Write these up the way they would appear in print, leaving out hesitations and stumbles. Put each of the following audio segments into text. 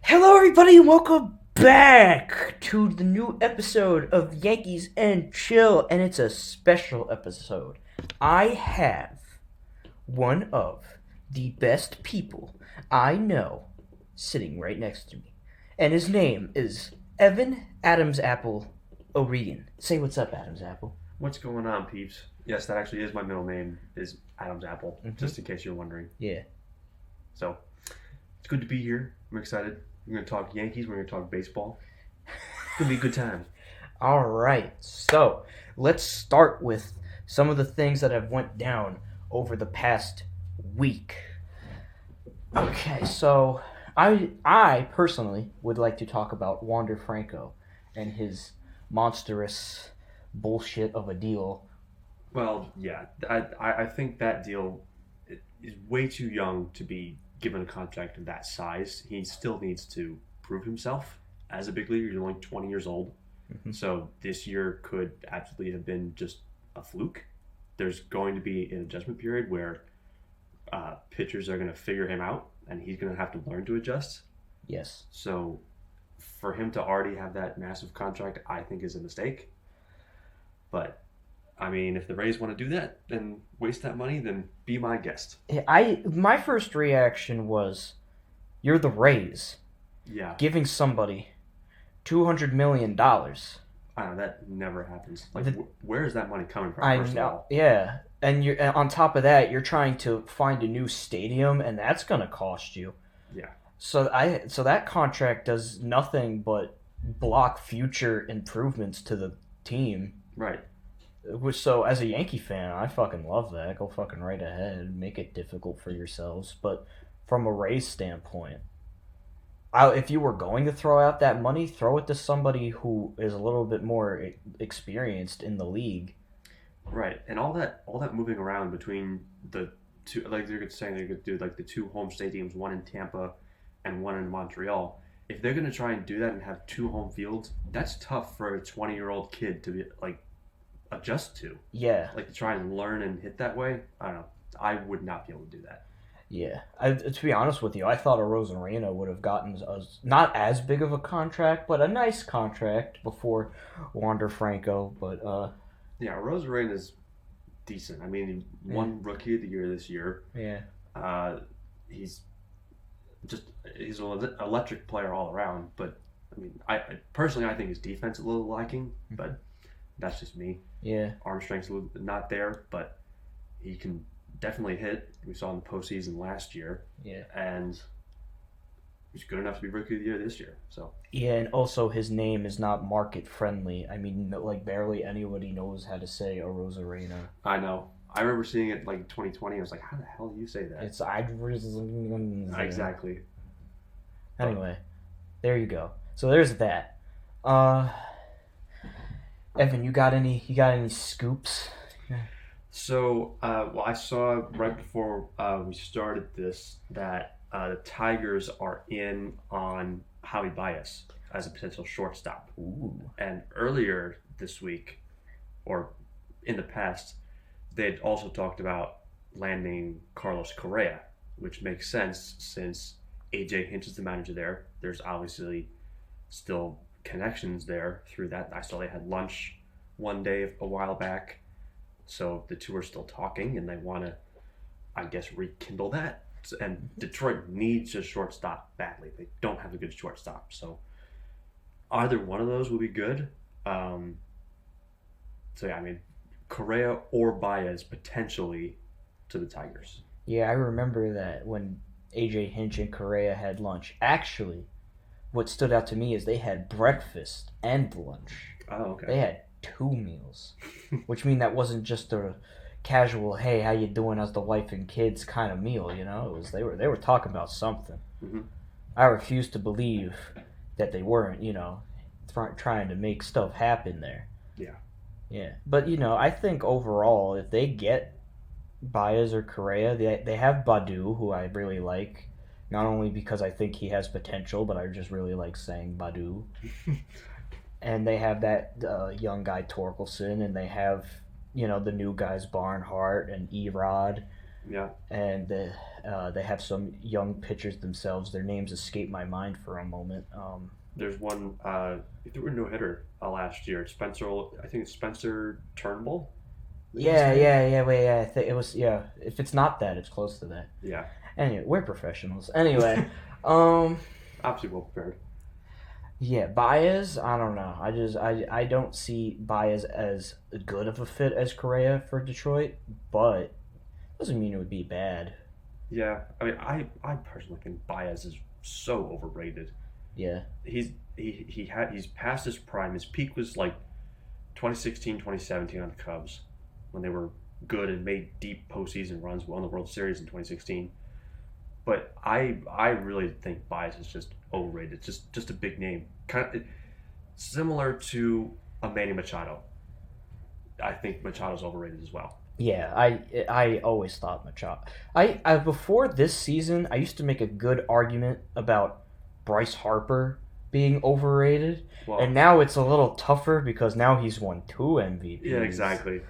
Hello, everybody, and welcome back to the new episode of Yankees and Chill, and it's a special episode. I have one of the best people I know sitting right next to me, and his name is Evan Adams Apple O'Regan. Say what's up, Adams Apple. What's going on, peeps? Yes, that actually is my middle name, is Adam's Apple, Mm-hmm. just in case you're wondering. Yeah. So, it's good to be here. I'm excited. We're going to talk Yankees. We're going to talk baseball. It's going to be a good time. All right, so let's start with some of the things that have went down over the past week. Okay, so I personally would like to talk about Wander Franco and his monstrous bullshit of a deal. Well, yeah, I think that deal is way too young to be given a contract of that size. He still needs to prove himself as a big leaguer. He's only 20 years old. Mm-hmm. So this year could absolutely have been just a fluke. There's going to be an adjustment period where pitchers are going to figure him out, and he's going to have to learn to adjust. Yes. So for him to already have that massive contract, I think is a mistake. But I mean, if the Rays want to do that and waste that money, then be my guest. My first reaction was, you're the Rays Yeah, giving somebody $200 million. I know that never happens. Like, The- where is that money coming from? I First of know, all, yeah, and on top of that, you're trying to find a new stadium, and that's gonna cost you. yeah, So that contract does nothing but block future improvements to the team. right. So as a Yankee fan, I fucking love that. Go fucking right ahead, make it difficult for yourselves. But from a Rays standpoint, if you were going to throw out that money, throw it to somebody who is a little bit more experienced in the league. Right, and all that moving around between the two, like they're saying they could do like the two home stadiums, one in Tampa and one in Montreal. If they're gonna try and do that and have two home fields, that's tough for a 20-year-old kid to be like adjust to. Yeah, Like to try and learn and hit that way. I don't know. I would not be able to do that. yeah. To be honest with you, I thought a Rosarena would have gotten not as big of a contract, but a nice contract before Wander Franco. But Yeah, Rosarena is decent. I mean, he won Rookie of the Year this year. yeah, Uh, he's he's an electric player all around. But I mean, I personally I think his defense is a little lacking, but that's just me. yeah. Arm strength's not there, but he can definitely hit. We saw in the postseason last year, Yeah. and he's good enough to be Rookie of the Year this year. So Yeah, and also his name is not market friendly. I mean, like barely anybody knows how to say a Rosarena. I know. I remember seeing it like 2020. I was like, how the hell do you say that? It's Exactly. Anyway, there you go. So there's that. Uh, Evan, you got any scoops? So, well, I saw right before we started this that the Tigers are in on Javi Baez as a potential shortstop. Ooh. And earlier this week, or in the past, they had also talked about landing Carlos Correa, which makes sense since AJ Hinch is the manager there. There's obviously still connections there through that. I saw they had lunch one day a while back. So the two are still talking, and they want to, I guess, rekindle that. And Detroit needs a shortstop badly. They don't have a good shortstop. So either one of those will be good. So yeah, I mean, Correa or Baez potentially to the Tigers. Yeah, I remember that when AJ Hinch and Correa had lunch. Actually, what stood out to me is they had breakfast and lunch. Oh, okay. They had two meals, which mean that wasn't just a casual "Hey, how you doing?" as the wife and kids kind of meal. You know, it was they were talking about something. Mm-hmm. I refuse to believe that they weren't, trying to make stuff happen there. Yeah. Yeah, but I think overall, if they get Baez or Correa, they have Badu, who I really like. Not only because I think he has potential, but I just really like saying Badu. And they have that young guy Torkelson, and they have the new guys Barnhart and Erod. Yeah. and they have some young pitchers themselves. Their names escape my mind for a moment. There's one. He threw a no hitter last year. Spencer. I think it's Spencer Turnbull. Is his Yeah, name? yeah, yeah. Wait, yeah. I think it was. Yeah, if it's not that, it's close to that. Yeah. Anyway, we're professionals. Anyway, um, Obviously well prepared. yeah, Baez. I don't know. I don't see Baez as good of a fit as Correa for Detroit, but doesn't mean it would be bad. Yeah. I mean, I personally think Baez is so overrated. Yeah, He's past his prime. His peak was like 2016, 2017 on the Cubs when they were good and made deep postseason runs, won the World Series in 2016. But I really think Baez is just overrated. Just a big name, kind of similar to a Manny Machado. I think Machado's overrated as well. yeah. I always thought Machado. I before this season, I used to make a good argument about Bryce Harper being overrated, Well, and now it's a little tougher because now he's won two yeah, MVPs. exactly.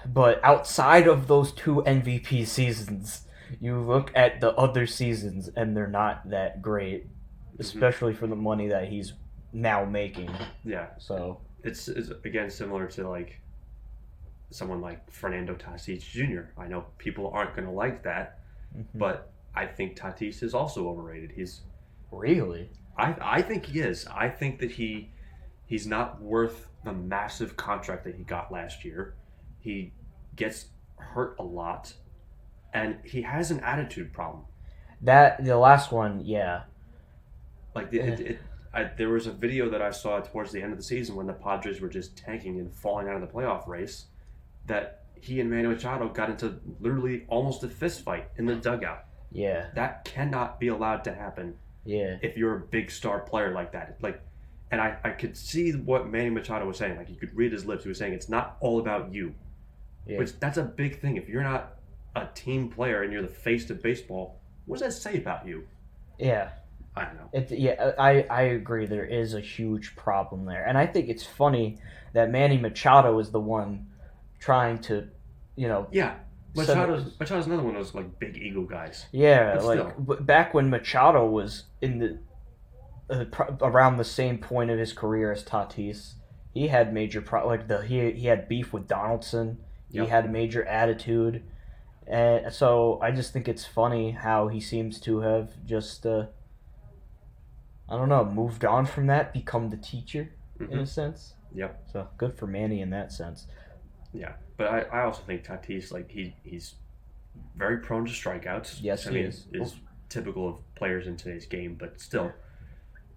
But outside of those two MVP seasons, you look at the other seasons and they're not that great, Hmm. especially for the money that he's now making. Yeah, So, it's again similar to like someone like Fernando Tatis Jr. I know people aren't going to like that, mhm. but I think Tatis is also overrated. Really? I think he is. I think that he's not worth the massive contract that he got last year. He gets hurt a lot, and he has an attitude problem. That the last one, yeah. Like Eh, there was a video that I saw towards the end of the season when the Padres were just tanking and falling out of the playoff race. That he and Manny Machado got into literally almost a fist fight in the dugout. yeah, That cannot be allowed to happen yeah, if you're a big star player like that. Like, and I could see what Manny Machado was saying. Like, you could read his lips. He was saying it's not all about you, yeah, which that's a big thing. If you're not a team player and you're the face of baseball, what does that say about you? yeah. I don't know. I agree. There is a huge problem there, and I think it's funny that Manny Machado is the one trying to, you know, Yeah, set, Machado's another one of those like big ego guys. yeah, But still, back when Machado was in the around the same point of his career as Tatis, he had major he had beef with Donaldson. He yep. had a major attitude, and so I just think it's funny how he seems to have just I don't know, moved on from that, become the teacher in Hmm. a sense. Yep. So good for Manny in that sense. Yeah, but I also think Tatis like he's very prone to strikeouts. Yes, I he mean, is. typical of players in today's game, but still,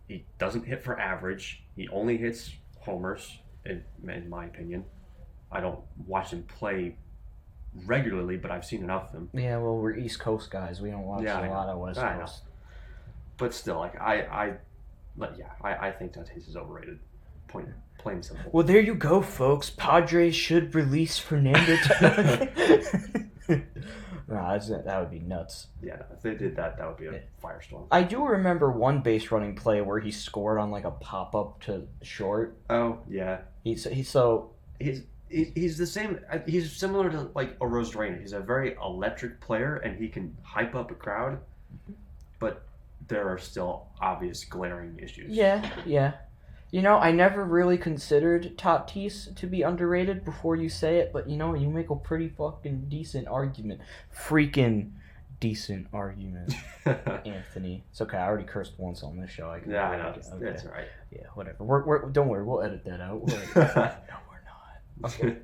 he doesn't hit for average. He only hits homers, in my opinion. I don't watch him play regularly, but I've seen enough of him. Yeah, well, we're East Coast guys. We don't watch Yeah, a I know. lot of West I know. Coast. But still, like I think Tatis is overrated. Plain and simple. Well, there you go, folks. Padres should release Fernando. Nah, that would be nuts. Yeah, no, if they did that, that would be a firestorm. I do remember one base running play where he scored on like a pop up to short. Oh yeah, He's so he's the same. He's similar to like a Rosarena. He's a very electric player, and he can hype up a crowd. But there are still obvious glaring issues. yeah. You know, I never really considered Tatis to be underrated before you say it, but you know, you make a pretty fucking decent argument. Freaking decent argument, Anthony. It's okay. I already cursed once on this show. I can Yeah, I know. okay. That's all right. Yeah, whatever. Don't worry. We'll edit that out. No, we're not. Okay.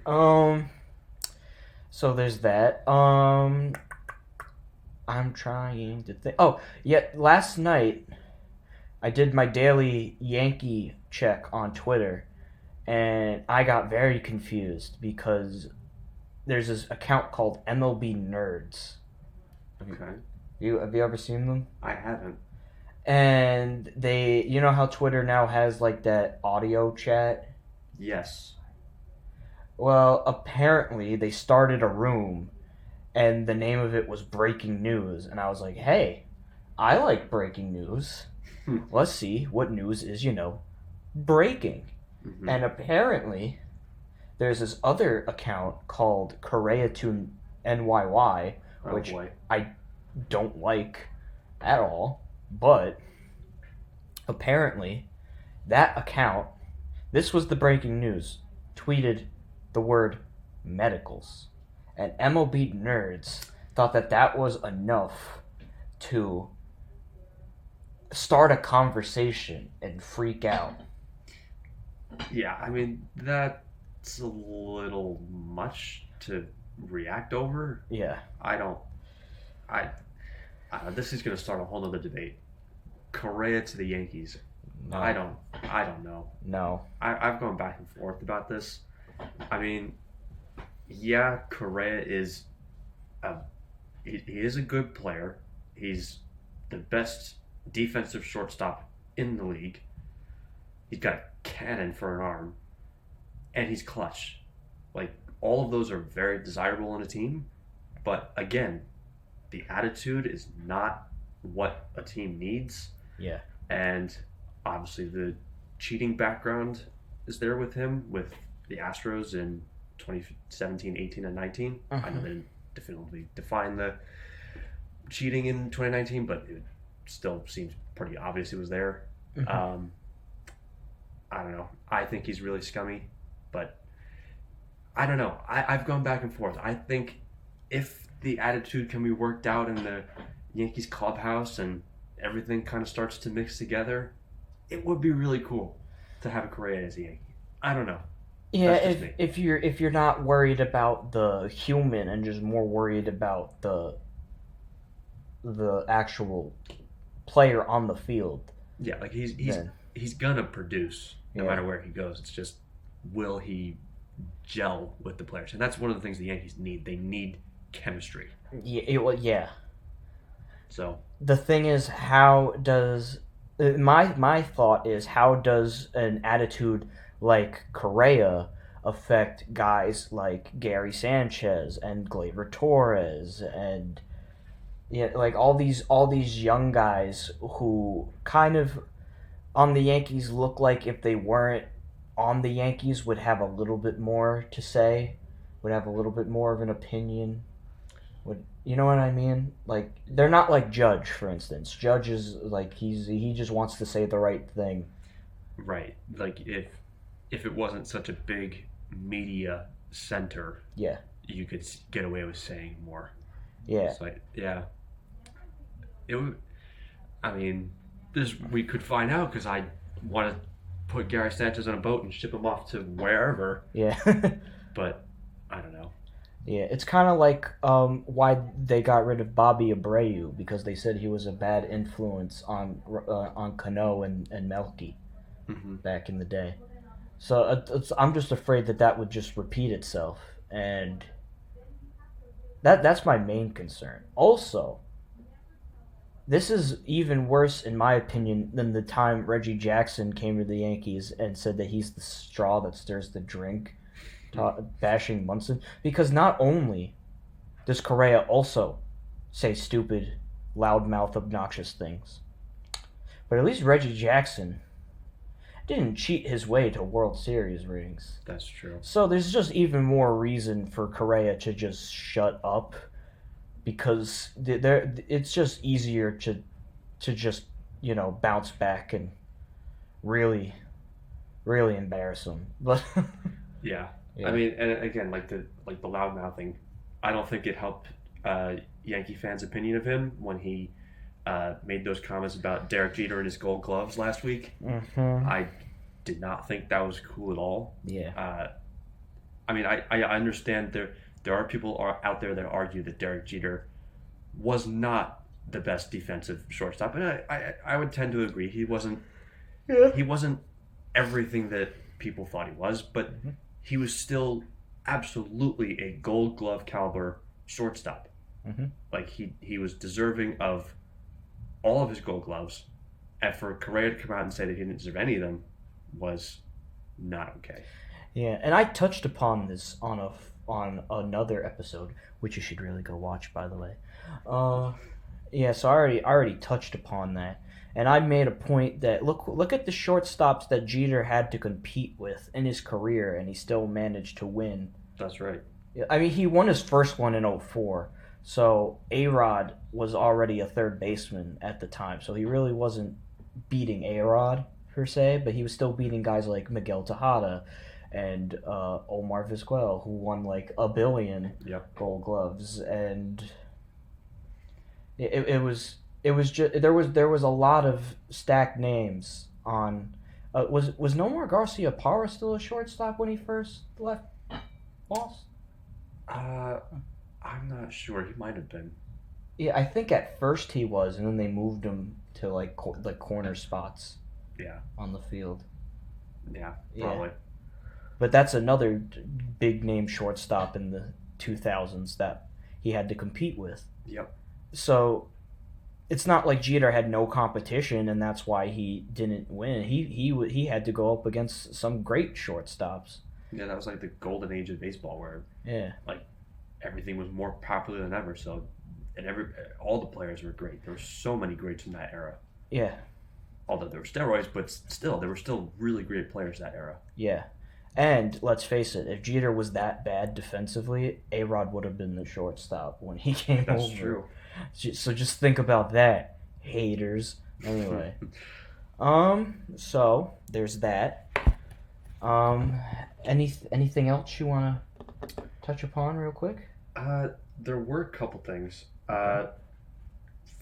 So there's that. I'm trying to think. Oh, yeah. Last night, I did my daily Yankee check on Twitter, and I got very confused because there's this account called MLB Nerds. Okay. Have you ever seen them? I haven't. And you know how Twitter now has like that audio chat? Yes. Well, apparently they started a room, and the name of it was Breaking News, and I was like, hey, I like breaking news. Let's see what news is, breaking. Mm-hmm. And apparently, there's this other account called Correa to NYY, Oh which boy. I don't like at all. But apparently, that account, this was the breaking news, tweeted the word medicals. And MLB nerds thought that that was enough to start a conversation and freak out. Yeah, I mean that's a little much to react over. Yeah. I don't. I. This is going to start a whole other debate. Correa to the Yankees. No. I don't. I don't know. No. I've gone back and forth about this. I mean, yeah, Correa is a he is a good player. He's the best defensive shortstop in the league. He's got a cannon for an arm, and he's clutch. Like all of those are very desirable in a team, but again, the attitude is not what a team needs. Yeah. And obviously the cheating background is there with him with the Astros in 2017, 18, and 19. I know they didn't definitively define the cheating in 2019, but it still seems pretty obvious it was there. I don't know. I think he's really scummy, but I don't know. I've gone back and forth. I think if the attitude can be worked out in the Yankees clubhouse and everything kind of starts to mix together, it would be really cool to have a Correa as a Yankee. I don't know. Yeah, That's just me. if you're not worried about the human and just more worried about the actual player on the field. Yeah, like then, he's gonna produce no Yeah. matter where he goes. It's just will he gel with the players? And that's one of the things the Yankees need. They need chemistry. yeah. So The thing is, how does my thought is how does an attitude like Correa affect guys like Gary Sanchez and Gleyber Torres and yeah, like all these young guys who kind of on the Yankees look like if they weren't on the Yankees would have a little bit more to say, would have a little bit more of an opinion. Would you know what I mean? Like they're not like Judge, for instance. Judge is like he just wants to say the right thing. right, like if it wasn't such a big media center, Yeah. you could get away with saying more. Yeah. So yeah, it would. I mean, this we could find out because I want to put Gary Sanchez on a boat and ship him off to wherever. Yeah. But I don't know. Yeah, it's kind of like why they got rid of Bobby Abreu because they said he was a bad influence on Cano and Melky back in the day. So I'm just afraid that that would just repeat itself, and that's my main concern. Also, this is even worse in my opinion than the time Reggie Jackson came to the Yankees and said that he's the straw that stirs the drink. Bashing Munson, because not only does Correa also say stupid, loudmouth, obnoxious things, but at least Reggie Jackson didn't cheat his way to World Series rings. That's true. So there's just even more reason for Correa to just shut up, because it's just easier to just bounce back and really embarrass him. But Yeah. Yeah. I mean, and again, like the loud mouthing, I don't think it helped Yankee fans' opinion of him when he made those comments about Derek Jeter and his Gold Gloves last week. I did not think that was cool at all. Yeah. I mean, I understand there are people out there that argue that Derek Jeter was not the best defensive shortstop, and I would tend to agree. He wasn't everything that people thought he was, but he was still absolutely a Gold Glove caliber shortstop. Like he was deserving of all of his Gold Gloves, and for Correa to come out and say that he didn't deserve any of them was not okay. Yeah, and I touched upon this on another episode, which you should really go watch, by the way. Yeah, so I already touched upon that, and I made a point that look at the shortstops that Jeter had to compete with in his career, and he still managed to win. That's right. I mean, he won his first one in '04. So A-Rod was already a third baseman at the time. So he really wasn't beating A-Rod per se, but he was still beating guys like Miguel Tejada and Omar Vizquel, who won like a billion Yep. Gold Gloves, and it was just there was a lot of stacked names on. Was Nomar Garcia Parra still a shortstop when he first left Lost? Uh, I'm not sure. He might have been. Yeah, I think at first he was, and then they moved him to like corner spots Yeah. on the field. Yeah. Yeah. Probably. But that's another big name shortstop in the 2000s that he had to compete with. Yep. So it's not like Jeter had no competition, and that's why he didn't win. He had to go up against some great shortstops. Yeah, that was like the golden age of baseball, where Yeah. everything was more popular than ever. So, and all the players were great. There were so many greats in that era. Yeah. Although there were steroids, but still, there were still really great players that era. Yeah. And let's face it, if Jeter was that bad defensively, A-Rod would have been the shortstop when he came That's over. true. So just think about that, haters. Anyway. So there's that. Anything else you want to touch upon real quick? There were a couple things.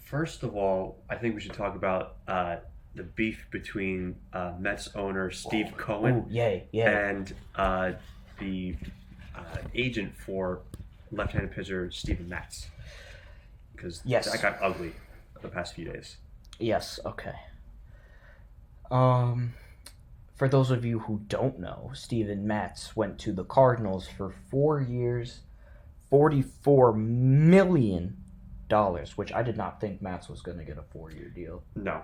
First of all, I think we should talk about the beef between Mets owner Steve Cohen Ooh, yay. and the agent for left-handed pitcher Steven Matz, because Yes. that got ugly the past few days. Yes, okay. For those of you who don't know, Steven Matz went to the Cardinals for 4 years, $44 million, which I did not think Matz was going to get a 4-year deal. No.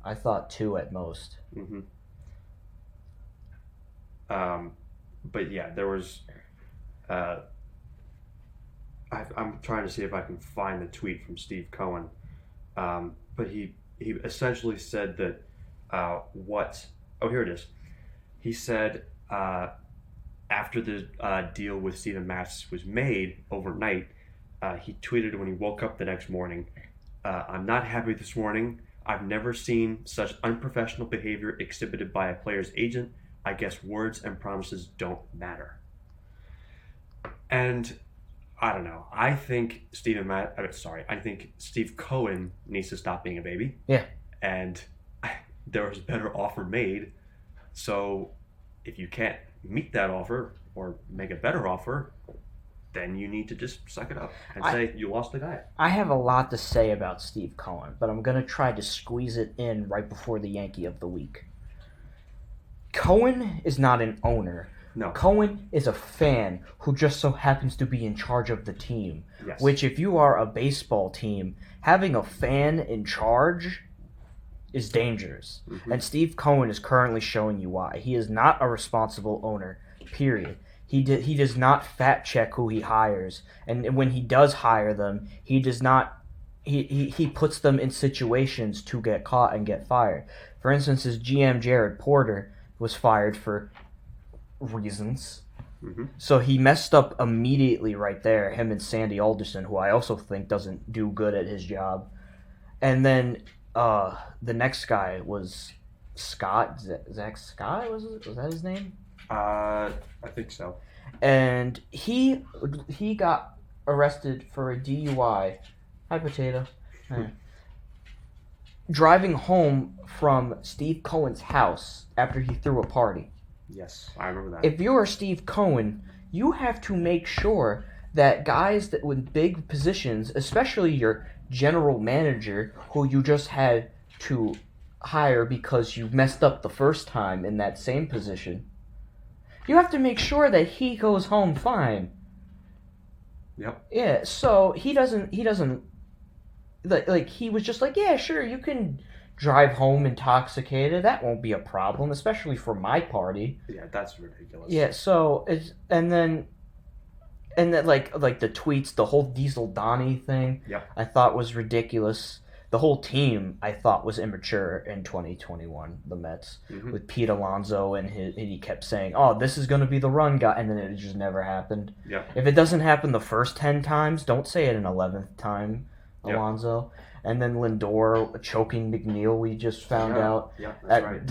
I thought 2 at most. Mm-hmm. But yeah, there was. I'm trying to see if I can find the tweet from Steve Cohen, but he essentially said that what. Oh, here it is. He said after the deal with Steven Matz was made overnight, he tweeted when he woke up the next morning, "I'm not happy this morning. I've never seen such unprofessional behavior exhibited by a player's agent. I guess words and promises don't matter." And I don't know. I think I think Steve Cohen needs to stop being a baby. Yeah. And there was a better offer made. So if you can't meet that offer or make a better offer, then you need to just suck it up and say you lost the guy. I have a lot to say about Steve Cohen, but I'm going to try to squeeze it in right before the Yankee of the Week. Cohen is not an owner. No. Cohen is a fan who just so happens to be in charge of the team. Yes. Which, if you are a baseball team, having a fan in charge is dangerous. Mm-hmm. And Steve Cohen is currently showing you why. He is not a responsible owner, period. He does not fact check who he hires. And when he does hire them, he does not... He puts them in situations to get caught and get fired. For instance, his GM, Jared Porter, was fired for reasons. Mm-hmm. So he messed up immediately right there, him and Sandy Alderson, who I also think doesn't do good at his job. And then the next guy was Scott. Zach Scott, was that his name? I think so. And he got arrested for a DUI. Hi, Potato. Driving home from Steve Cohen's house after he threw a party. Yes, I remember that. If you're Steve Cohen, you have to make sure that guys that with big positions, especially your general manager, who you just had to hire because you messed up the first time in that same position, you have to make sure that he goes home fine. Yep. Yeah, so he doesn't like he was just like, yeah, sure, you can drive home intoxicated. That won't be a problem, especially for my party. Yeah, that's ridiculous. Yeah, so it's and then like the tweets, the whole Diesel Donnie thing, Yep. I thought was ridiculous. the whole team I thought was immature in 2021. The Mets with Pete Alonso and he kept saying, "Oh, this is going to be the run guy," and then it just never happened. Yep. If it doesn't happen the first 10 times, don't say it an 11th time, Yep. Alonso. And then Lindor choking McNeil, we just found out. Yeah, that's right.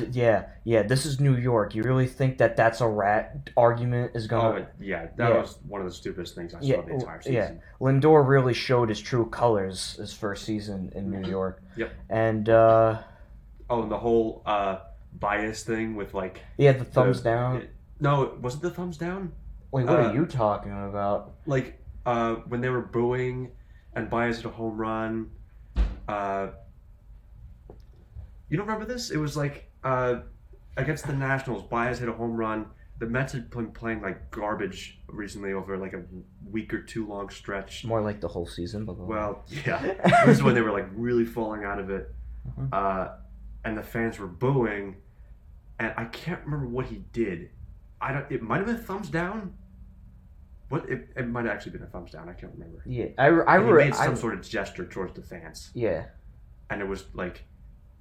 Yeah, this is New York. You really think that that's a rat argument is going to... That was one of the stupidest things I saw the entire season. Yeah, Lindor really showed his true colors his first season in New York. Yep. And, and the whole bias thing with, like... Yeah, the thumbs down. No, was it the thumbs down? Wait, what are you talking about? Like, when they were booing and Baez hit a home run... you don't remember this? It was like against the Nationals, Baez hit a home run. The Mets had been playing like garbage recently over like a week or two long stretch. More like the whole season, but well, yeah. This is when they were like really falling out of it, and the fans were booing, and I can't remember what he did. It might have been a thumbs down. What it might have actually been a thumbs down. I can't remember. Yeah, he made some sort of gesture towards the fans. Yeah, and it was like,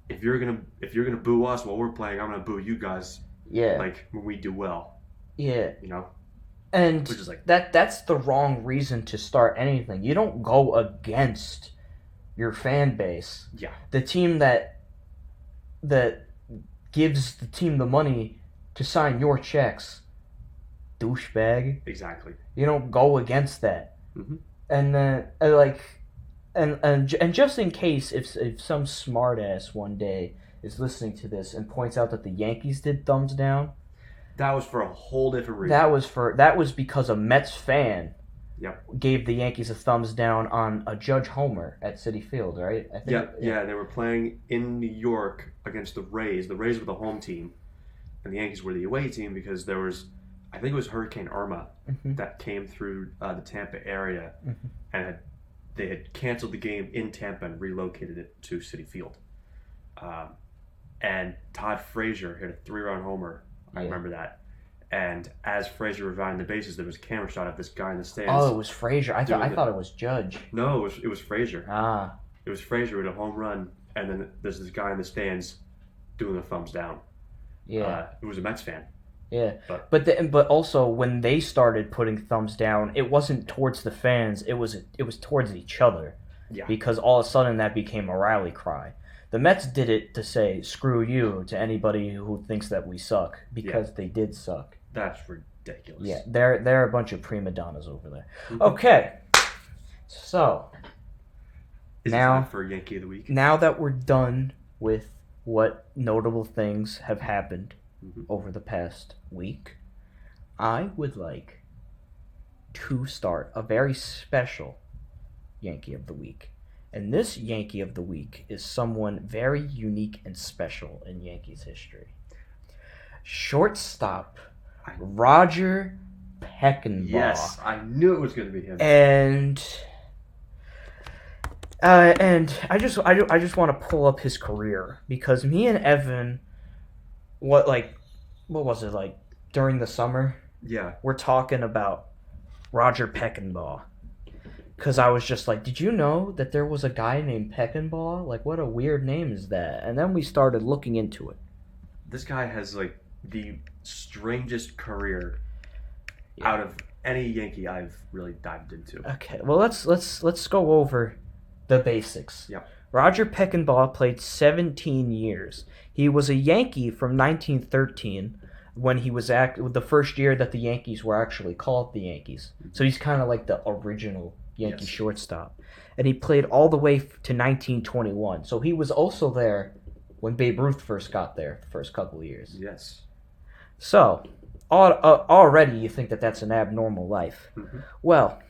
if you're gonna boo us while we're playing, I'm gonna boo you guys. Yeah, like when we do well. Yeah, and which is like that's the wrong reason to start anything. You don't go against your fan base. Yeah, the team that gives the team the money to sign your checks. Douchebag. Exactly. You don't go against that. Mm-hmm. And then and just in case if some smartass one day is listening to this and points out that the Yankees did thumbs down, that was for a whole different reason. That was because a Mets fan Yep. gave the Yankees a thumbs down on a Judge Homer at Citi Field, right? I think, yeah. They were playing in New York against the Rays. The Rays were the home team, and the Yankees were the away team because there was, I think it was Hurricane Irma that came through the Tampa area, and they had canceled the game in Tampa and relocated it to Citi Field. And Todd Frazier hit a 3-run homer. I remember that. And as Frazier was rounding the bases, there was a camera shot of this guy in the stands. Oh, it was Frazier. I thought it was Judge. No, it was Frazier. Ah. It was Frazier with a home run, and then there's this guy in the stands doing a thumbs down. Yeah. It was a Mets fan. Yeah, but also when they started putting thumbs down, it wasn't towards the fans. It was towards each other. Yeah. Because all of a sudden that became a rally cry. The Mets did it to say "screw you" to anybody who thinks that we suck because they did suck. That's ridiculous. Yeah, they're a bunch of prima donnas over there. Okay, so is now it time for Yankee of the Week? Now that we're done with what notable things have happened over the past week, I would like to start a very special Yankee of the Week. And this Yankee of the Week is someone very unique and special in Yankees history. Shortstop Roger Peckinpah. Yes, I knew it was going to be him. And I just want to pull up his career because me and Evan, what was it like during the summer? Yeah, we're talking about Roger Peckinpah. Because I was just like, did you know that there was a guy named Peckinpah? Like, what a weird name is that? And then we started looking into it. This guy has, like, the strangest career out of any Yankee I've really dived into. Okay, well, let's go over the basics. Yeah. Roger Peckinpah played 17 years. He was a Yankee from 1913 when he was the first year that the Yankees were actually called the Yankees. So he's kind of like the original Yankee shortstop. And he played all the way to 1921. So he was also there when Babe Ruth first got there, the first couple of years. Yes. So, already you think that that's an abnormal life. Well,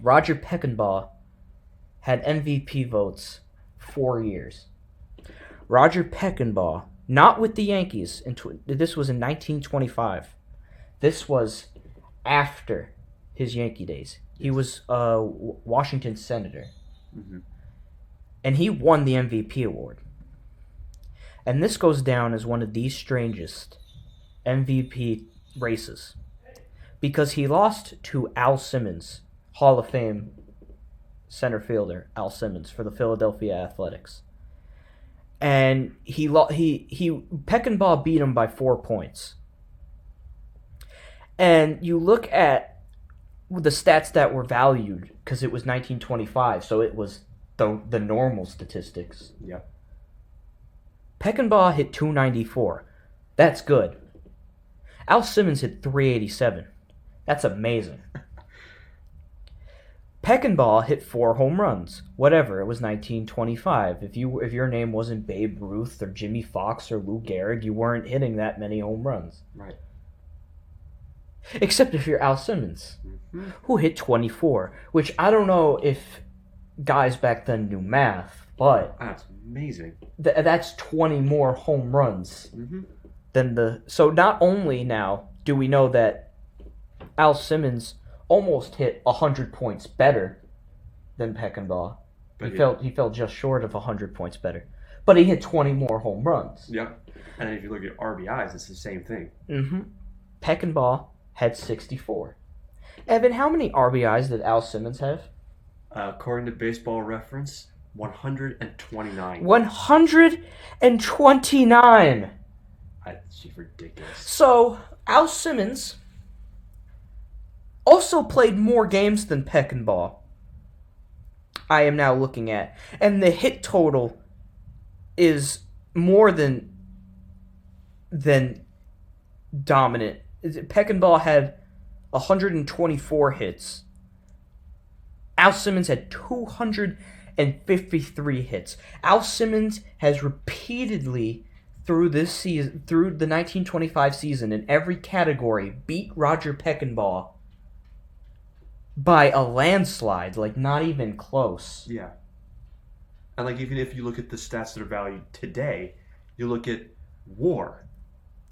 Roger Peckinpah had MVP votes 4 years. Roger Peckinpah, not with the Yankees, this was in 1925. This was after his Yankee days. He was a Washington senator. And he won the MVP award. And this goes down as one of the strangest MVP races. Because he lost to Al Simmons, Hall of Fame center fielder, Al Simmons, for the Philadelphia Athletics. And Peckinpah beat him by 4 points. And you look at the stats that were valued, because it was 1925, so it was the normal statistics. Yep. Peckinpah hit 294. That's good. Al Simmons hit 387. That's amazing. Peckinpah hit 4 home runs. Whatever, it was 1925. If your name wasn't Babe Ruth or Jimmy Fox or Lou Gehrig, you weren't hitting that many home runs. Right. Except if you're Al Simmons, who hit 24, which I don't know if guys back then knew math, but That's amazing. That's 20 more home runs than the... So not only now do we know that Al Simmons almost hit 100 points better than Peckinpah. He fell just short of 100 points better. But he hit 20 more home runs. Yep. And if you look at RBIs, it's the same thing. Peckinpah had 64. Evan, how many RBIs did Al Simmons have? According to Baseball Reference, 129. 129! That's just ridiculous. So, Al Simmons also played more games than Peckinpah. I am now looking at. And the hit total is more than dominant. Peckinpah had 124 hits. Al Simmons had 253 hits. Al Simmons has repeatedly through the 1925 season in every category beat Roger Peckinpah by a landslide, like not even close. Yeah. And like even if you look at the stats that are valued today, you look at WAR.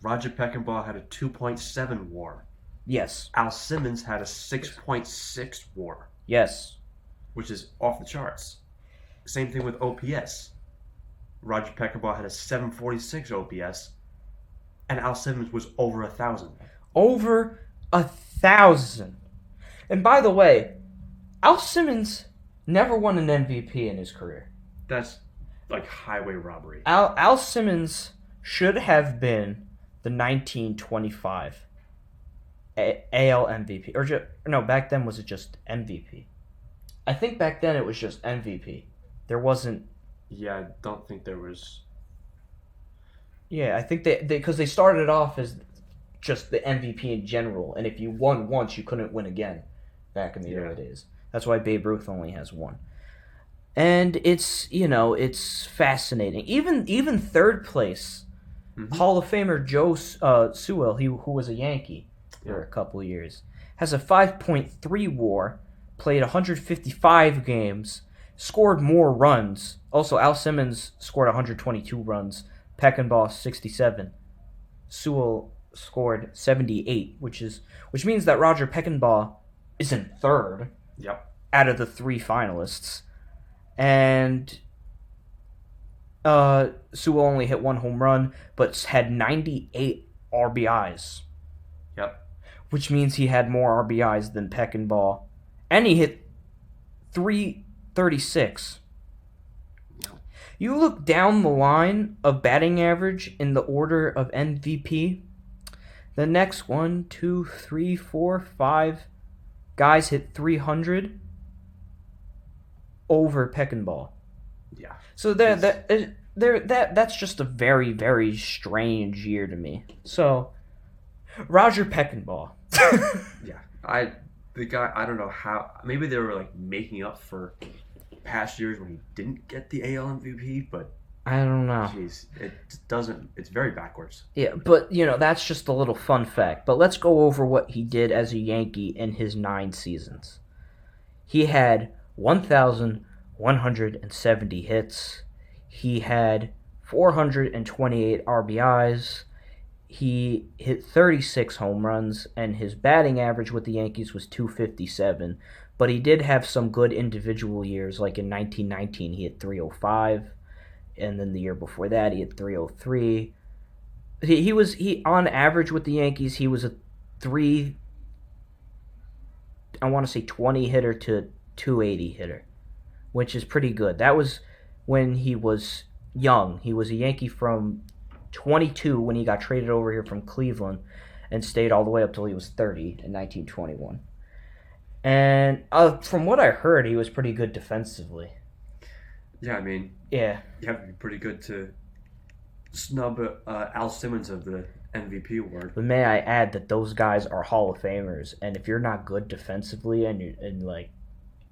Roger Peckinpah had a 2.7 WAR. Yes. Al Simmons had a 6.6 WAR. Yes. Which is off the charts. Same thing with OPS. Roger Peckinpah had a 746 OPS, and Al Simmons was over 1,000. Over 1,000. And by the way, Al Simmons never won an MVP in his career. That's like highway robbery. Al Simmons should have been the 1925 AL MVP. Back then was it just MVP? I think back then it was just MVP. There wasn't... Yeah, I don't think there was... Yeah, I think because they started off as just the MVP in general, and if you won once, you couldn't win again back in the early days. That's why Babe Ruth only has one. And it's fascinating. Even third place, Hall of Famer Joe Sewell, who was a Yankee for a couple of years, has a 5.3 WAR, played 155 games, scored more runs. Also, Al Simmons scored 122 runs, Peckinpah 67. Sewell scored 78, which means that Roger Peckinpah is in third. Yep. Out of the 3 finalists. And Sewell only hit 1 home run, but had 98 RBIs. Yep. Which means he had more RBIs than Peckinpah. And he hit 336. You look down the line of batting average in the order of MVP. The next 1, 2, 3, 4, 5 guys hit 300 over Peckinpah. Yeah. So that's just a very, very strange year to me. So Roger Peckinpah. Yeah. The guy, I don't know how, maybe they were like making up for past years when he didn't get the AL MVP, but I don't know. Jeez, it's very backwards. Yeah, but that's just a little fun fact. But let's go over what he did as a Yankee in his 9 seasons. He had 1,170 hits. He had 428 RBIs. He hit 36 home runs, and his batting average with the Yankees was .257. But he did have some good individual years, like in 1919 he hit .305, and then the year before that he hit .303. He on average with the Yankees he was a 20 hitter to 280 hitter. which is pretty good. That was when he was young. He was a Yankee from 22 when he got traded over here from Cleveland and stayed all the way up till he was 30 in 1921. And from what I heard, he was pretty good defensively. Yeah, I mean, Yeah. you have to be pretty good to snub Al Simmons of the MVP award. But may I add that those guys are Hall of Famers, and if you're not good defensively, and like,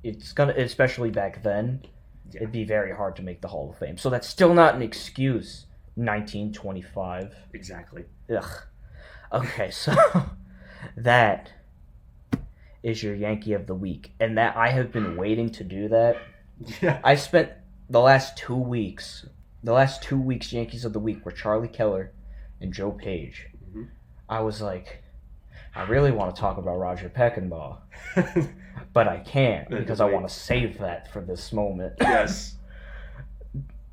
it's gonna, especially back then, it'd be very hard to make the Hall of Fame. So that's still not an excuse. 1925. Exactly. Ugh. Okay, so that is your Yankee of the week, and that I have been waiting to do that. Yeah. I spent the last 2 weeks. The last 2 weeks, Yankees of the week were Charlie Keller and Joe Page. Mm-hmm. I was like, I really want to talk about Roger Peckinpah, but I can't because I want to save that for this moment. Yes.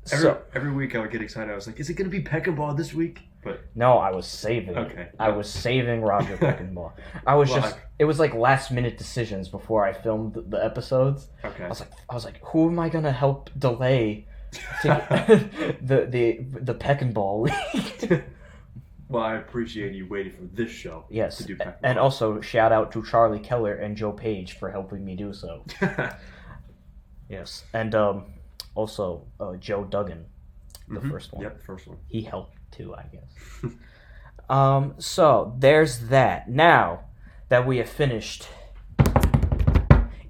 So every week I would get excited. I was like, is it going to be Peckinpah this week? But no, I was saving. Okay. I was saving Roger Peckinpah. I was it was like last minute decisions before I filmed the episodes. Okay. I was like, who am I gonna help delay the Peckinpah league? Well, I appreciate you waiting for this show. Yes, to do Peckinpah. And also shout out to Charlie Keller and Joe Page for helping me do so. Yes, and also Joe Duggan, the first one. Yep, the first one. He helped too, I guess. So there's that. Now that we have finished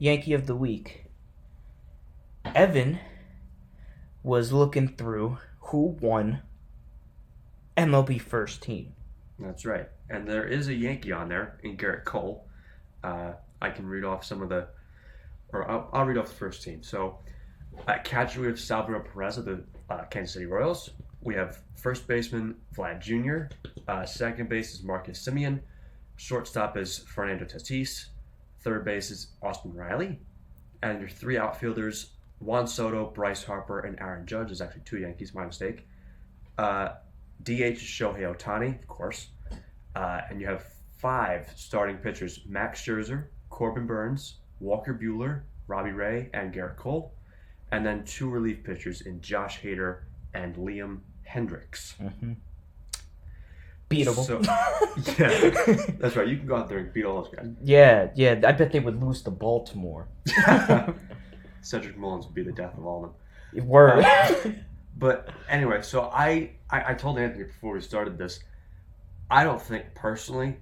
Yankee of the Week, Evan was looking through who won MLB First Team. That's right. And there is a Yankee on there in Garrett Cole. I can read off some of the, or I'll read off the first team. So at catcher, we have Salvador Perez of the Kansas City Royals. We have first baseman Vlad Jr. Second base is Marcus Semien. Shortstop is Fernando Tatis. Third base is Austin Riley. And your three outfielders, Juan Soto, Bryce Harper, and Aaron Judge. Is actually two Yankees, my mistake. DH is Shohei Ohtani, of course. And you have five starting pitchers, Max Scherzer, Corbin Burns, Walker Buehler, Robbie Ray, and Garrett Cole. And then two relief pitchers in Josh Hader and Liam Hendricks. Mm-hmm. Beatable. So, yeah, that's right. You can go out there and beat all those guys. Yeah. I bet they would lose to Baltimore. Cedric Mullins would be the death of all of them. Word. But anyway, so I told Anthony before we started this, I don't think personally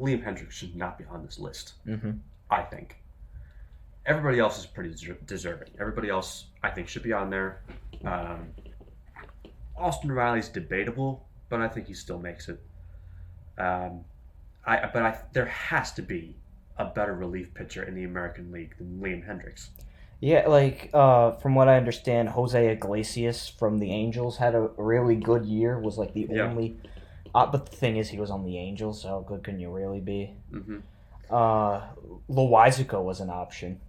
Liam Hendricks should not be on this list. Mm-hmm. I think. Everybody else is pretty deserving. Everybody else, I think, should be on there. Austin Riley's debatable, but I think he still makes it. There has to be a better relief pitcher in the American League than Liam Hendricks. Yeah, from what I understand, Jose Iglesias from the Angels had a really good year. Was like the only. But the thing is, he was on the Angels, so how good can you really be? Mm-hmm. Loizico was an option.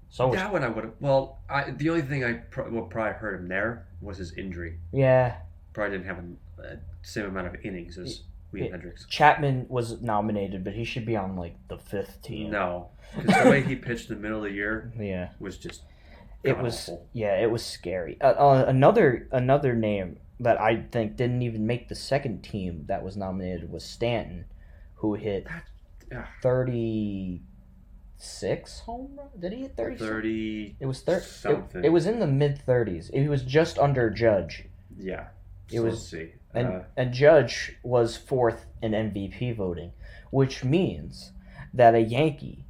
So that one I would have. Well, the only thing I probably hurt him there was his injury. Yeah. Probably didn't have the same amount of innings as Liam Hendricks. Chapman was nominated, but he should be on the fifth team. No, because the way he pitched in the middle of the year, was just. It was awful. It was scary. Another name that I think didn't even make the second team that was nominated was Stanton, who hit 36 home runs. Did he hit 36? 30. It was something. It was in the mid 30s. He was just under Judge. Yeah. Let's see. And Judge was fourth in MVP voting, which means that a Yankee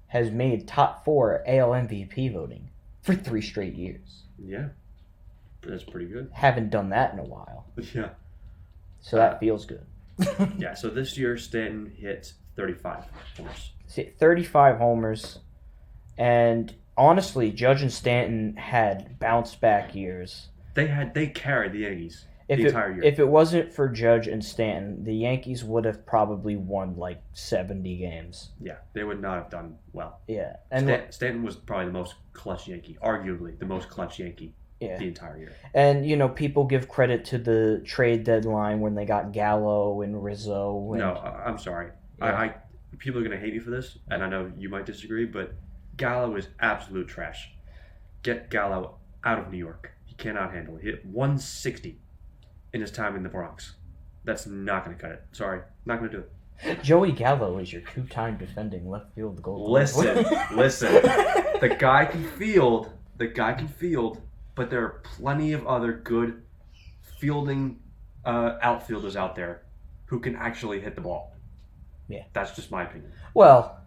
has made top 4 AL MVP voting for 3 straight years. Yeah. That's pretty good. Haven't done that in a while. Yeah. So that feels good. Yeah, so this year Stanton hit 35 homers. 35 homers. And honestly, Judge and Stanton had bounce back years. They carried the Yankees the entire year. If it wasn't for Judge and Stanton, the Yankees would have probably won 70 games. Yeah, they would not have done well. Yeah. And Stanton was probably the most clutch Yankee, arguably the most clutch Yankee the entire year. And, people give credit to the trade deadline when they got Gallo and Rizzo. No, I'm sorry. Yeah. People are going to hate me for this, and I know you might disagree, but Gallo is absolute trash. get Gallo out of New York. He cannot handle it. He hit 160 in his time in the Bronx. That's not going to cut it. Sorry, not going to do it. Joey Gallo is your two-time defending left field goal. Listen. The guy can field. But there are plenty of other good fielding outfielders out there who can actually hit the ball. Yeah. That's just my opinion. Well,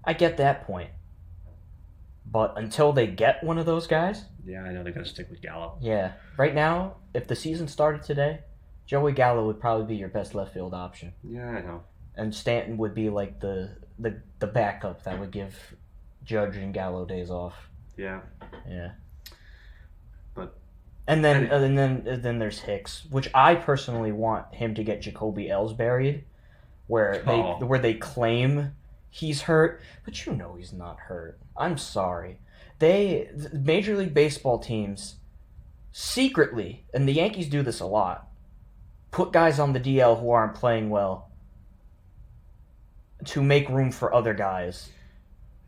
I get that point. But until they get one of those guys... Yeah, I know they're going to stick with Gallo. Yeah. Right now, if the season started today, Joey Gallo would probably be your best left field option. Yeah, I know. And Stanton would be like the backup that would give Judge and Gallo days off. Yeah. Yeah. But and then there's Hicks, which I personally want him to get Jacoby Ellsbury'd, where they claim he's hurt, but you know he's not hurt. I'm sorry. Major League Baseball teams secretly, and the Yankees do this a lot, put guys on the DL who aren't playing well to make room for other guys.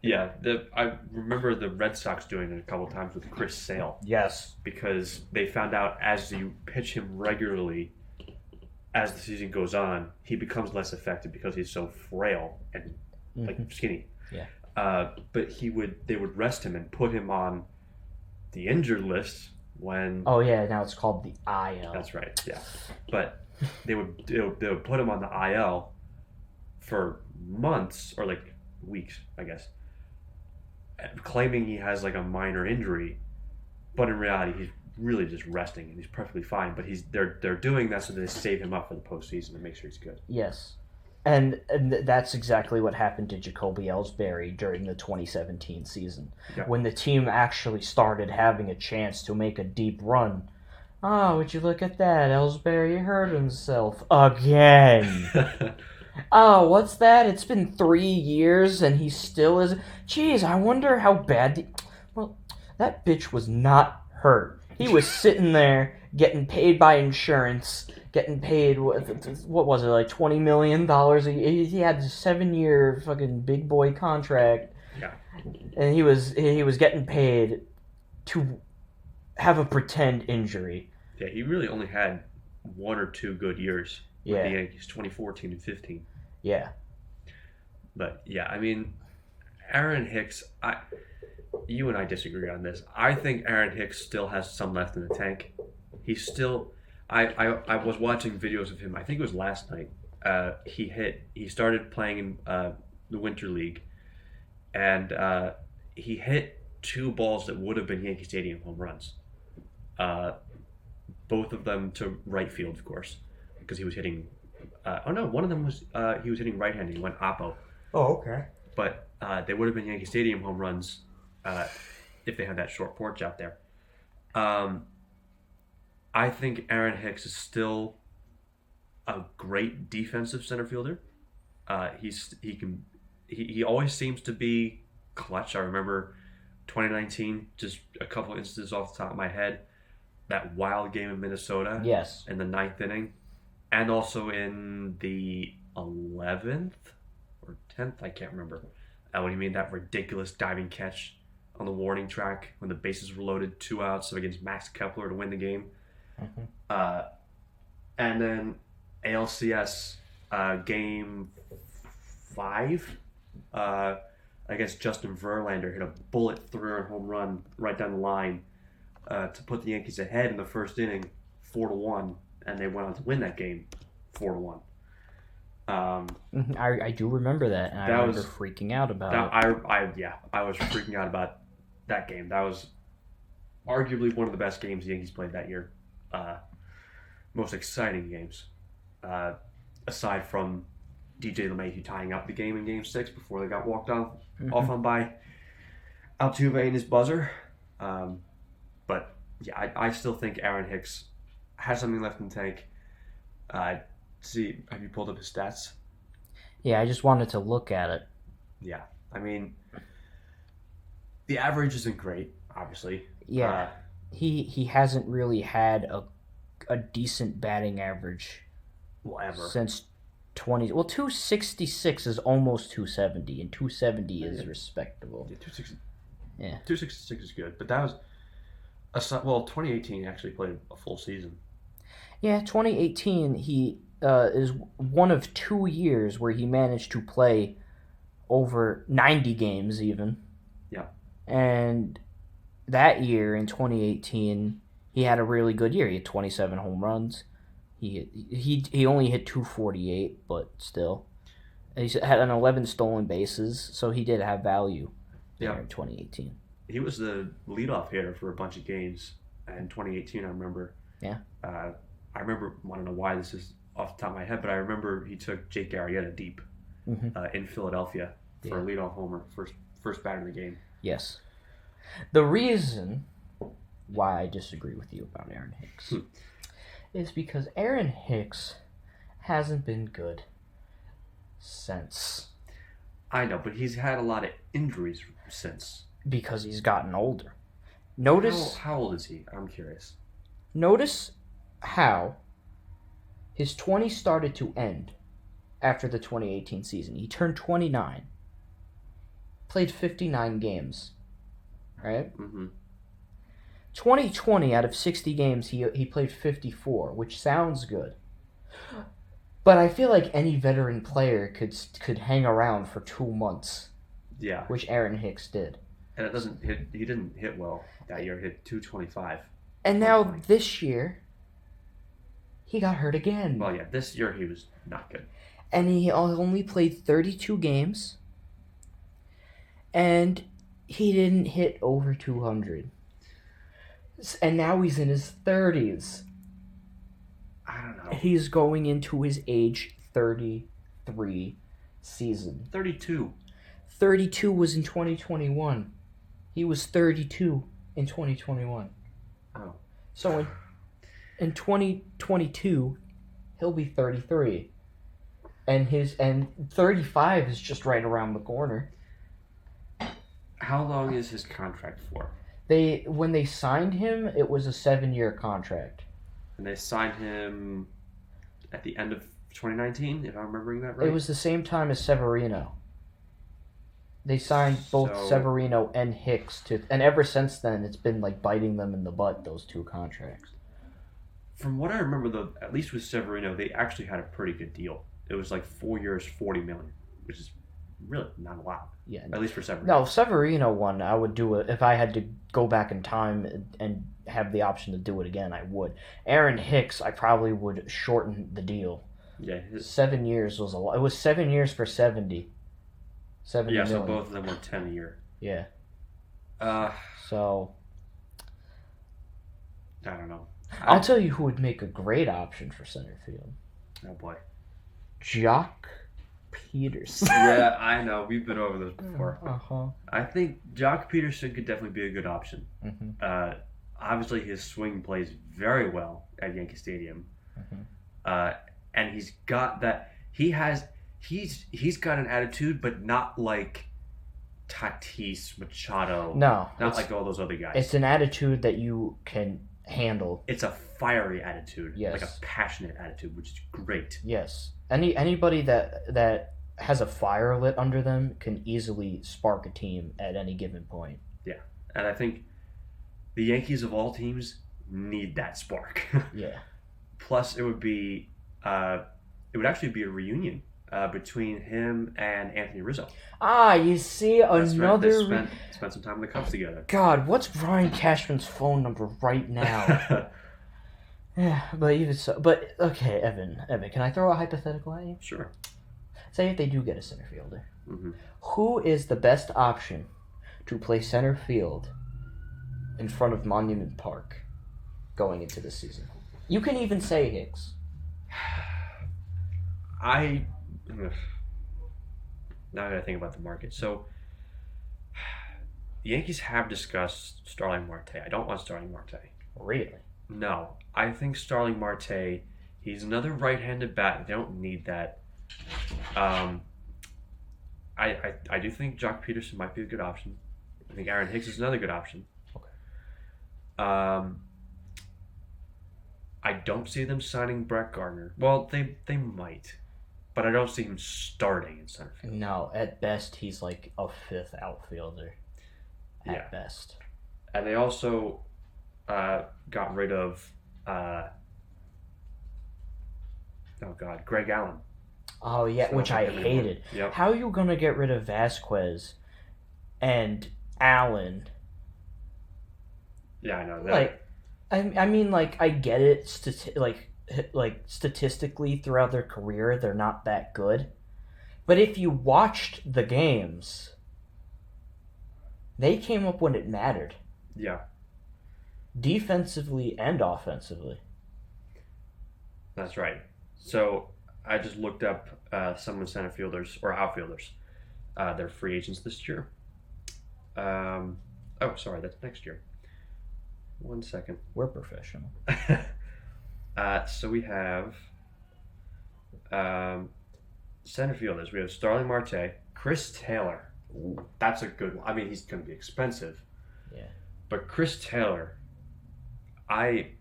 Yeah, I remember the Red Sox doing it a couple times with Chris Sale. Yes. Because they found out as you pitch him regularly, as the season goes on, he becomes less effective because he's so frail and skinny. Yeah. But they would rest him and put him on the injured list when. Oh yeah, now it's called the IL. That's right. Yeah, but they would put him on the IL for months or like weeks, I guess, claiming he has like a minor injury, but in reality he's really just resting and he's perfectly fine. But they're doing that so they save him up for the postseason and make sure he's good. Yes. And that's exactly what happened to Jacoby Ellsbury during the 2017 season. Yeah. When the team actually started having a chance to make a deep run. Oh, would you look at that? Ellsbury hurt himself again. Oh, what's that? It's been 3 years and he still is... Jeez, I wonder how bad... Well, that bitch was not hurt. He was sitting there getting paid by insurance, getting paid, what was it, like $20 million? He had a 7-year fucking big boy contract. Yeah. And he was getting paid to have a pretend injury. Yeah, he really only had 1 or 2 good years with the Yankees, 2014 and 15. Yeah. But yeah, I mean, Aaron Hicks, you and I disagree on this. I think Aaron Hicks still has some left in the tank. He's still... I was watching videos of him, I think it was last night. He started playing in the Winter League, and he hit 2 balls that would have been Yankee Stadium home runs. Both of them to right field, of course, because he was hitting... one of them was he was hitting right-handed. He went oppo. Oh, okay. But they would have been Yankee Stadium home runs if they had that short porch out there. I think Aaron Hicks is still a great defensive center fielder. He always seems to be clutch. I remember 2019, just a couple instances off the top of my head, that wild game in Minnesota. Yes. In the 9th inning, and also in the 11th or 10th, I can't remember. When he made that ridiculous diving catch on the warning track when the bases were loaded, 2 outs against Max Kepler to win the game. Mm-hmm. And then ALCS game 5 against Justin Verlander, hit a bullet 3-run home run right down the line to put the Yankees ahead in the first inning, 4-1, and they went on to win that game 4-1. I do remember that, and I remember freaking out about it. I was freaking out about that game. That was arguably one of the best games the Yankees played that year. Most exciting games, aside from DJ LeMahieu tying up the game in Game 6 before they got walked off on by Altuve and his buzzer. But yeah, I still think Aaron Hicks has something left in the tank. Have you pulled up his stats? Yeah, I just wanted to look at it. Yeah, I mean, the average isn't great, obviously. Yeah, he hasn't really had a decent batting average ever since 20. Well, 266 is almost 270, and 270 is respectable. Yeah, 260. Yeah. 266 is good, but that was 2018 actually played a full season. Yeah, 2018, he is one of 2 years where he managed to play over 90 games even. Yeah. And that year in 2018, he had a really good year. He had 27 home runs. He only hit 248, but still. And he had an 11 stolen bases, so he did have value there in 2018. He was the leadoff hitter for a bunch of games in 2018, I remember. Yeah. I don't know why this is off the top of my head, but I remember he took Jake Arrieta deep in Philadelphia for a leadoff homer, first batter in the game. Yes. The reason why I disagree with you about Aaron Hicks is because Aaron Hicks hasn't been good since. I know, but he's had a lot of injuries since. Because he's gotten older. Notice how old is he? I'm curious. Notice how his 20 started to end after the 2018 season. He turned 29. Played 59 games. Right? Mm-hmm. 2020, out of 60 games, he played 54, which sounds good. But I feel like any veteran player could hang around for 2 months. Yeah. Which Aaron Hicks did. And he didn't hit well that year. He hit 225. And now this year, he got hurt again. Well, yeah, this year he was not good. And he only played 32 games. And he didn't hit over 200. And now he's in his 30s. I don't know. He's going into his age 33 season. 32. 32 was in 2021. He was 32 in 2021. Oh. So in 2022, he'll be 33. And 35 is just right around the corner. How long is his contract for? When they signed him, it was a 7-year contract. And they signed him at the end of 2019, if I'm remembering that right? It was the same time as Severino. They signed both Severino and Hicks and ever since then, it's been like biting them in the butt, those 2 contracts. From what I remember, at least with Severino, they actually had a pretty good deal. It was like 4 years, $40 million, which is really not a lot. Yeah. At least for Severino. No, Severino one, I would do it if I had to go back in time and have the option to do it again. I would. Aaron Hicks, I probably would shorten the deal. Yeah, 7 years was a lot. It was 7 years for 70. 70 yeah, million. so both of them were 10 a year. Yeah. So I don't know. I'll tell you who would make a great option for center field. Oh boy. Jock Peterson. Yeah, I know. We've been over this before. Uh-huh. I think Jock Peterson could definitely be a good option. Mm-hmm. Obviously, his swing plays very well at Yankee Stadium. Mm-hmm. And he's got that. He's got an attitude, but not like Tatis, Machado. No. Not like all those other guys. It's an attitude that you can handle. It's a fiery attitude. Yes. Like a passionate attitude, which is great. Yes. Anybody that has a fire lit under them can easily spark a team at any given point. Yeah. And I think the Yankees of all teams need that spark. Yeah. Plus, it would actually be a reunion between him and Anthony Rizzo. Ah, you see another. They spent some time in the Cubs together. God, what's Brian Cashman's phone number right now? Yeah, but even so. But okay, Evan, can I throw a hypothetical at you? Sure. Say if they do get a center fielder, Mm-hmm. who is the best option to play center field in front of Monument Park going into this season? You can even say Hicks. Now I gotta think about the market. So, the Yankees have discussed Starling Marte. I don't want Starling Marte. Really? No. I think Starling Marte, he's another right-handed bat. They don't need that. I do think Jock Peterson might be a good option. I think Aaron Hicks is another good option. Okay. I don't see them signing Brett Gardner. Well, they might. But I don't see him starting in center field. No, at best he's like a 5th outfielder. at best. And they also got rid of Greg Allen. Oh yeah, So which I don't have anyone. hated. Yep. How are you gonna get rid of Vasquez and Allen? Yeah, I know that. Like, I mean, like, I get it. Like statistically throughout their career, they're not that good. But if you watched the games, they came up when it mattered, Yeah, defensively and offensively. that's right. So I just looked up some of the center fielders or outfielders. They're free agents this year. Oh, sorry, that's next year. 1 second. We're professional. So we have center fielders. We have Starling Marte, Chris Taylor. Ooh. That's a good one. I mean, he's going to be expensive. Yeah. But Chris Taylor, I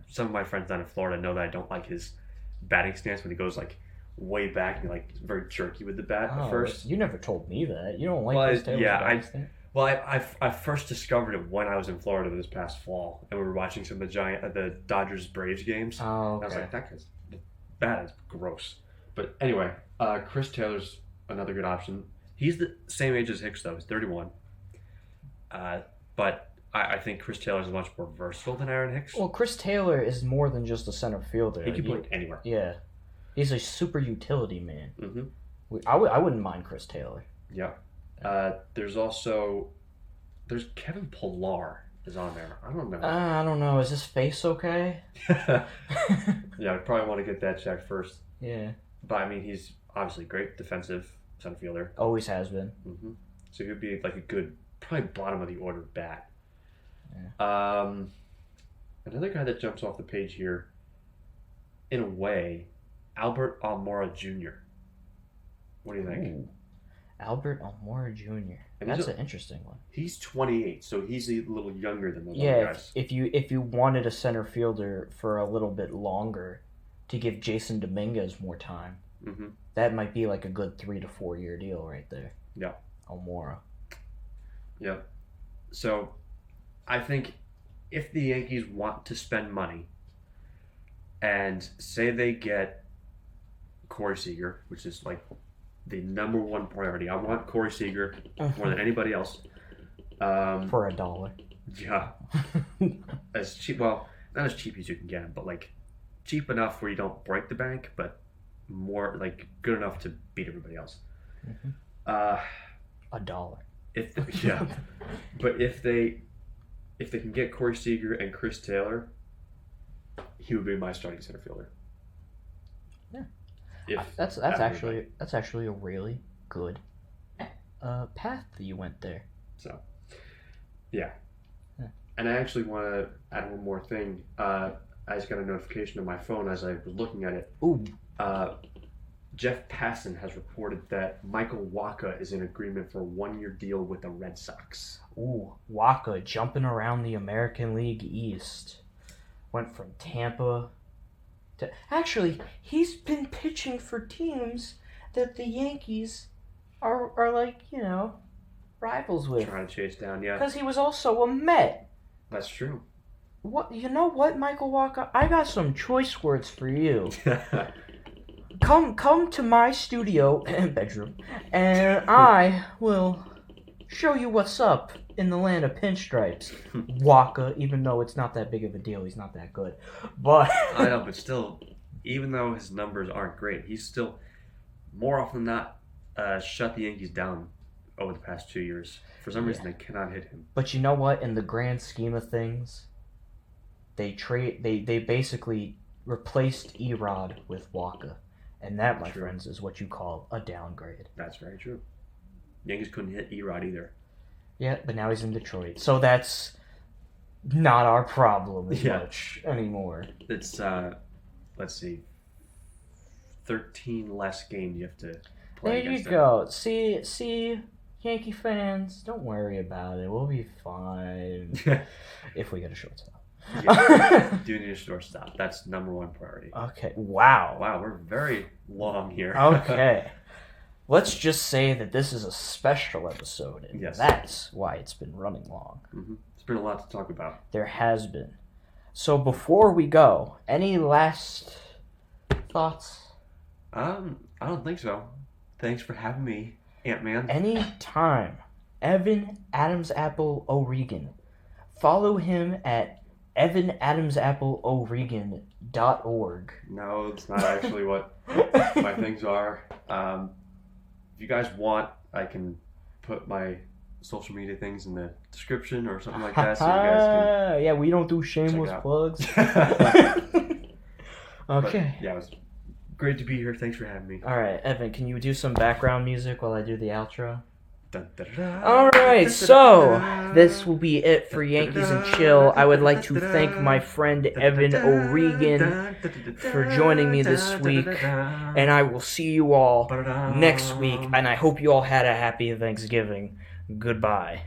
some of my friends down in Florida know that I don't like his batting stance when he goes like way back and like very jerky with the bat at first. You never told me that. You don't like Well, Chris Taylor's yeah, batting stance? Well, I first discovered it when I was in Florida this past fall, and we were watching some of the Dodgers Braves games. Oh, And I was okay. like, that guy's bad. It's gross. But anyway, Chris Taylor's another good option. He's the same age as Hicks though. He's 31. But I think Chris Taylor is much more versatile than Aaron Hicks. Well, Chris Taylor is more than just a center fielder. He can play anywhere. Yeah. He's a super utility man. Mm-hmm. I wouldn't mind Chris Taylor. Yeah. There's Kevin Pillar is on there. I don't know. I don't know. Is his face okay? Yeah, I probably want to get that checked first. Yeah. But I mean, he's obviously great defensive center fielder. Always has been. Mm-hmm. So he'd be like a good, probably bottom of the order bat. Yeah. Another guy that jumps off the page here, in a way, Albert Almora Jr. What do you think? Ooh. Albert Almora Jr. And That's an interesting one. He's 28, so he's a little younger than those other Yeah, guys. if you wanted a center fielder for a little bit longer to give Jason Dominguez more time, Mm-hmm. that might be like a good 3 to 4 year deal right there. Yeah. Almora. Yeah. So, I think if the Yankees want to spend money and say they get Corey Seager, which is like the number one priority. I want Corey Seager more than anybody else. For $1. Yeah. As cheap, well, not as cheap as you can get him, but like cheap enough where you don't break the bank, but more like good enough to beat everybody else. Mm-hmm. $1. Yeah. But if they can get Corey Seager and Chris Taylor, he would be my starting center fielder. Yeah. That's actually a really good path that you went there. So, yeah. And I actually want to add one more thing. I just got a notification on my phone as I was looking at it. Ooh. Jeff Passan has reported that Michael Wacha is in agreement for a 1-year deal with the Red Sox. Ooh, Wacha jumping around the American League East. Went from Tampa to... Actually, he's been pitching for teams that the Yankees are like, rivals with. Trying to chase down, yeah. Because he was also a Met. That's true. What? You know what, Michael Wacha? I got some choice words for you. Come to my studio bedroom, and I will show you what's up in the land of pinstripes. Wacha, even though it's not that big of a deal, he's not that good. But I know, but still, even though his numbers aren't great, he's still more often than not shut the Yankees down over the past 2 years. For some reason, they cannot hit him. But you know what? In the grand scheme of things, they basically replaced Erod with Wacha. And that, my friends, is what you call a downgrade. That's very true. Yankees couldn't hit Erod either. Yeah, but now he's in Detroit. So that's not our problem as much anymore. It's, let's see, 13 less games you have to play There you against go. See, Yankee fans, don't worry about it. We'll be fine if we get a shortstop. Do need a shortstop. That's number one priority. Okay. Wow. Wow, we're very long here. Okay. let's just say that this is a special episode, and Yes. that's why it's been running long. Mm-hmm. There's been a lot to talk about. There has been. So before we go, any last thoughts? I don't think so. Thanks for having me, Ant-Man. Anytime. Evan Adams Apple O'Regan. Follow him at evanadamsappleoregan.org. No, it's not actually what my things are. If you guys want, I can put my social media things in the description or something like that, so you guys Yeah, we don't do check shameless out. plugs. But, Okay. yeah, it was great to be here. Thanks for having me. All right, Evan, can you do some background music while I do the outro? Dun, dun, dun, dun. All right, so this will be it for Yankees and Chill. I would like to thank my friend Evan O'Regan for joining me this week, and I will see you all next week, and I hope you all had a happy Thanksgiving. Goodbye.